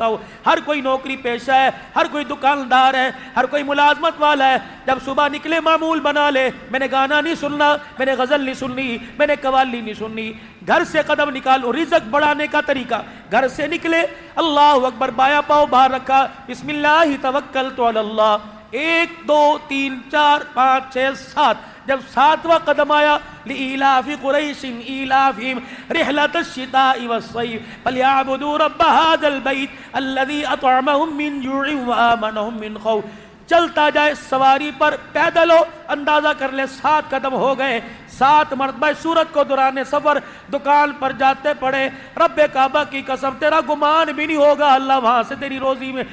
سمجھتا ہوں ہر کوئی نوکری پیشہ ہے، ہر کوئی دکاندار ہے، ہر کوئی ملازمت والا ہے، جب صبح نکلے معمول بنا لے، میں نے گانا نہیں سننا، میں نے غزل نہیں سننی، میں نے قوالی نہیں سننی، گھر سے قدم نکالو، رزق بڑھانے کا طریقہ، گھر سے نکلے اللہ اکبر، بایاں پاؤں باہر رکھا، بسم اللہ توکلت علی اللہ، 1 2 3 4 5 6 7، جب 7واں قدم آیا لإیلاف قریش ایلافہم رحلۃ الشتاء والصیف فلیعبدوا رب ھذا البیت الذی اطعمہم من جوع وآمنہم من خوف، چلتا جائے سواری پر، پیدل ہو اندازہ کر لے 7 قدم ہو گئے، 7 مرتبہ سورت کو دوران سفر دکان پر جاتے پڑے، رب کعبہ کی قسم تیرا گمان بھی نہیں ہوگا اللہ وہاں سے تیری روزی میں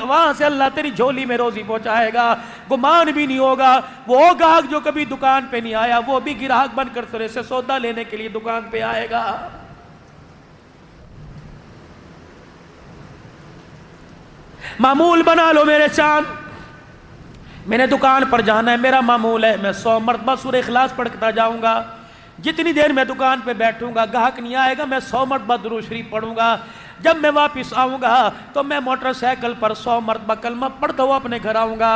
وہاں سے اللہ تیری جھولی میں روزی پہنچائے گا، گمان بھی نہیں ہوگا۔ وہ گاہک جو کبھی دکان پہ نہیں آیا وہ بھی گراہک بن کر تیرے سے سودا لینے کے لیے دکان پہ آئے گا۔ معمول بنا لو میرے چاند، میں نے دکان پر جانا ہے، میرا معمول ہے میں 100 مرتبہ سورہ اخلاص پڑھتا جاؤں گا، جتنی دیر میں دکان پہ بیٹھوں گا گاہک نہیں آئے گا میں 100 مرتبہ درود شریف پڑھوں گا، جب میں واپس آؤں گا تو میں موٹر سائیکل پر 100 مرتبہ کلمہ پڑھتا ہوا اپنے گھر آؤں گا۔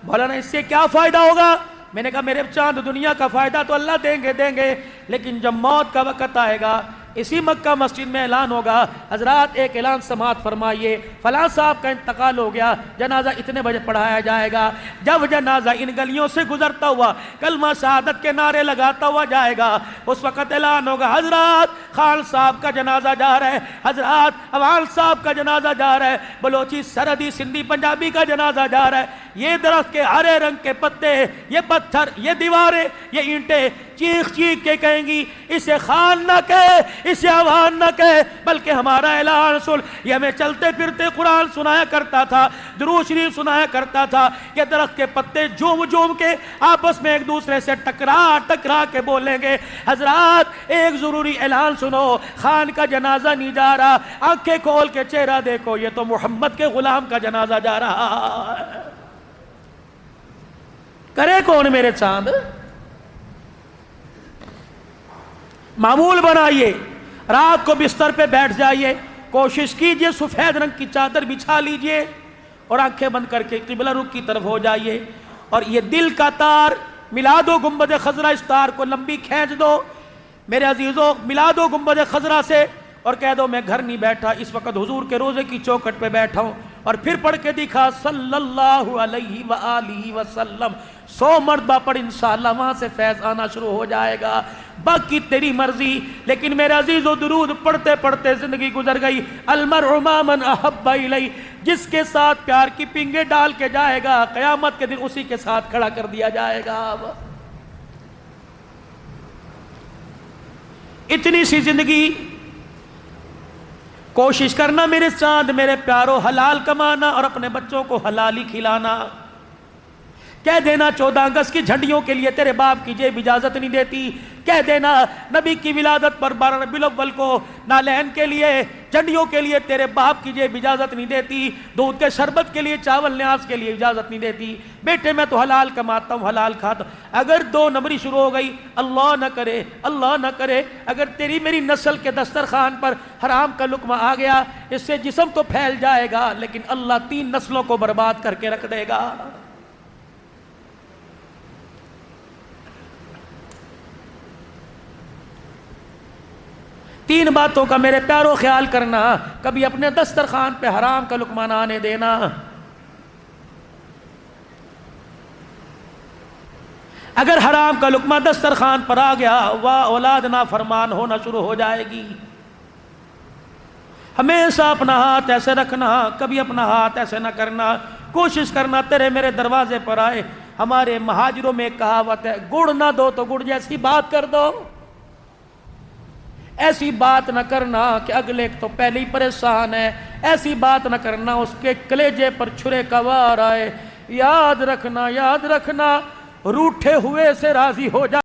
مولانا اس سے کیا فائدہ ہوگا؟ میں نے کہا میرے چاند دنیا کا فائدہ تو اللہ دیں گے، لیکن جب موت کا وقت آئے گا اسی مکہ مسجد میں اعلان ہوگا، حضرات ایک اعلان سماعت فرمائیے، فلاں صاحب کا انتقال ہو گیا، جنازہ اتنے بجے پڑھایا جائے گا، جب جنازہ ان گلیوں سے گزرتا ہوا کلمہ شہادت کے نعرے لگاتا ہوا جائے گا، اس وقت اعلان ہوگا حضرات خان صاحب کا جنازہ جا رہا ہے، حضرات عوان صاحب کا جنازہ جا رہا ہے، بلوچی سرحدی سندھی پنجابی کا جنازہ جا رہا ہے، یہ درخت کے ہرے رنگ کے پتے، یہ پتھر، یہ دیواریں، یہ اینٹیں چیخ چیخ کے کہیں گی اسے خان نہ کہے، اسے عوان نہ کہے، بلکہ ہمارا اعلان سن۔ یہ ہمیں چلتے پھرتے قرآن سنایا کرتا تھا، درود شریف سنایا کرتا تھا، یہ درخت کے پتے جوم جوم کے آپس میں ایک دوسرے سے ٹکرا کے بولیں گے حضرات ایک ضروری اعلان سنو، خان کا جنازہ نہیں جا رہا، آنکھیں کھول کے چہرہ دیکھو یہ تو محمد کے غلام کا جنازہ جا رہا ہے۔ کرے کون میرے چاند؟ معمول بنائیے، رات کو بستر پہ بیٹھ جائیے، کوشش کیجئے سفید رنگ کی چادر بچھا لیجئے اور آنکھیں بند کر کے قبلہ رخ کی طرف ہو جائیے، اور یہ دل کا تار ملا دو گنبد خضرا، اس تار کو لمبی کھینچ دو میرے عزیزوں، ملا دو گنبد خضرا سے اور کہہ دو میں گھر نہیں بیٹھا، اس وقت حضور کے روزے کی چوکھٹ پہ بیٹھا ہوں، اور پھر پڑھ کے دکھا صلی اللہ علیہ وآلہ وسلم، 100 مرتبہ پڑھ، انشاءاللہ وہاں سے فیض آنا شروع ہو جائے گا، باقی تیری مرضی۔ لیکن میرے عزیزو درود پڑھتے پڑھتے زندگی گزر گئی، المرء مع من احب الیہ، جس کے ساتھ پیار کی پنگے ڈال کے جائے گا قیامت کے دن اسی کے ساتھ کھڑا کر دیا جائے گا۔ اتنی سی زندگی، کوشش کرنا میرے چاند میرے پیارو، حلال کمانا اور اپنے بچوں کو حلال ہی کھلانا۔ کہہ دینا 14 اگست کی جھنڈیوں کے لیے تیرے باپ کی جیب اجازت نہیں دیتی، کہہ دینا نبی کی ولادت پر 12 ربیع الاول کو نالین کے لیے جھنڈیوں کے لیے تیرے باپ کی جیب اجازت نہیں دیتی، دودھ کے شربت کے لیے چاول نیاز کے لیے اجازت نہیں دیتی، بیٹے میں تو حلال کماتا ہوں حلال کھاتا ہوں۔ اگر 2 نمبری شروع ہو گئی، اللہ نہ کرے اگر تیری میری نسل کے دسترخوان پر حرام کا لقمہ آ گیا، اس سے جسم تو پھیل جائے گا لیکن اللہ 3 نسلوں کو برباد کر کے رکھ دے گا۔ تین باتوں کا میرے پیارو خیال کرنا، کبھی اپنے دسترخوان پہ حرام کا لقمہ نہ آنے دینا۔ اگر حرام کا لقمہ دسترخوان پر آ گیا واہ اولاد نافرمان ہونا شروع ہو جائے گی۔ ہمیشہ اپنا ہاتھ ایسے رکھنا، کبھی اپنا ہاتھ ایسے نہ کرنا، کوشش کرنا تیرے میرے دروازے پر آئے۔ ہمارے مہاجروں میں ایک کہاوت ہے، گڑ نہ دو تو گڑ جیسی بات کر دو۔ ایسی بات نہ کرنا کہ اگلے تو پہلے ہی پریشان ہے، ایسی بات نہ کرنا اس کے کلیجے پر چھرے کا وار آئے۔ یاد رکھنا روٹھے ہوئے سے راضی ہو جا۔